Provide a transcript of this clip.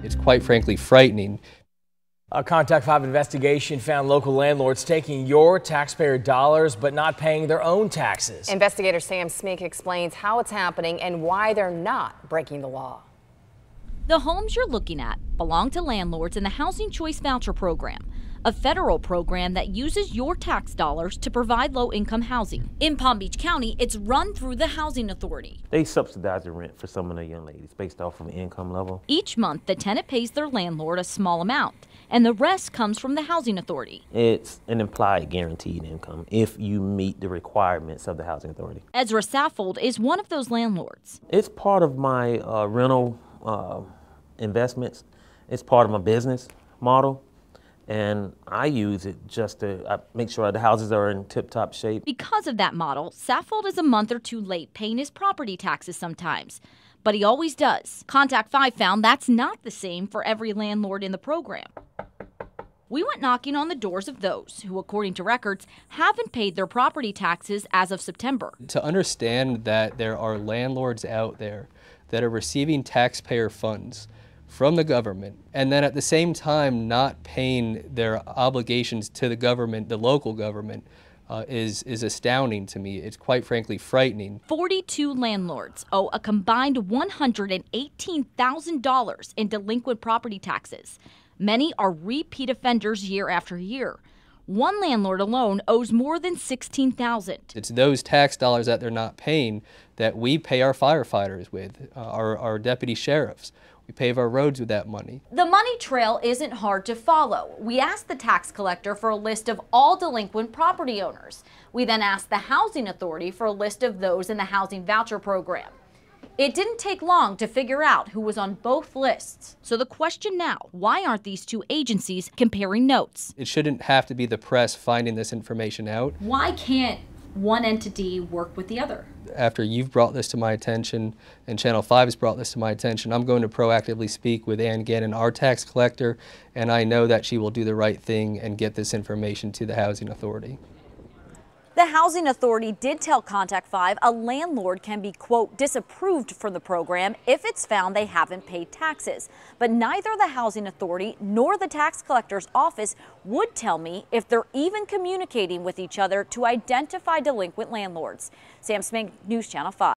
It's quite frankly frightening. A Contact 5 investigation found local landlords taking your taxpayer dollars but not paying their own taxes. Investigator Sam Smink explains how it's happening and why they're not breaking the law. The homes you're looking at belong to landlords in the Housing Choice Voucher Program, a federal program that uses your tax dollars to provide low-income housing. In Palm Beach County, it's run through the Housing Authority. They subsidize the rent for some of the young ladies based off of income level. Each month, the tenant pays their landlord a small amount, and the rest comes from the Housing Authority. It's an implied guaranteed income if you meet the requirements of the Housing Authority. Ezra Saffold is one of those landlords. It's part of my rental investments. It's part of my business model, and I use it just to make sure the houses are in tip-top shape. Because of that model, Saffold is a month or two late paying his property taxes sometimes, but he always does. Contact 5 found that's not the same for every landlord in the program. We went knocking on the doors of those who, according to records, haven't paid their property taxes as of September. To understand that there are landlords out there that are receiving taxpayer funds from the government and then at the same time not paying their obligations to the government, the local government, is astounding to me. It's quite frankly frightening. 42 landlords owe a combined $118,000 in delinquent property taxes. Many are repeat offenders year after year. One landlord alone owes more than $16,000. It's those tax dollars that they're not paying that we pay our firefighters with, our deputy sheriffs. We pave our roads with that money. The money trail isn't hard to follow. We asked the tax collector for a list of all delinquent property owners. We then asked the Housing Authority for a list of those in the Housing Voucher Program. It didn't take long to figure out who was on both lists. So the question now, why aren't these two agencies comparing notes? It shouldn't have to be the press finding this information out. Why can't one entity work with the other? After you've brought this to my attention and Channel 5 has brought this to my attention, I'm going to proactively speak with Ann Gannon, our tax collector, and I know that she will do the right thing and get this information to the Housing Authority. The Housing Authority did tell Contact 5 a landlord can be, quote, disapproved for the program if it's found they haven't paid taxes. But neither the Housing Authority nor the tax collector's office would tell me if they're even communicating with each other to identify delinquent landlords. Sam Smink, News Channel 5.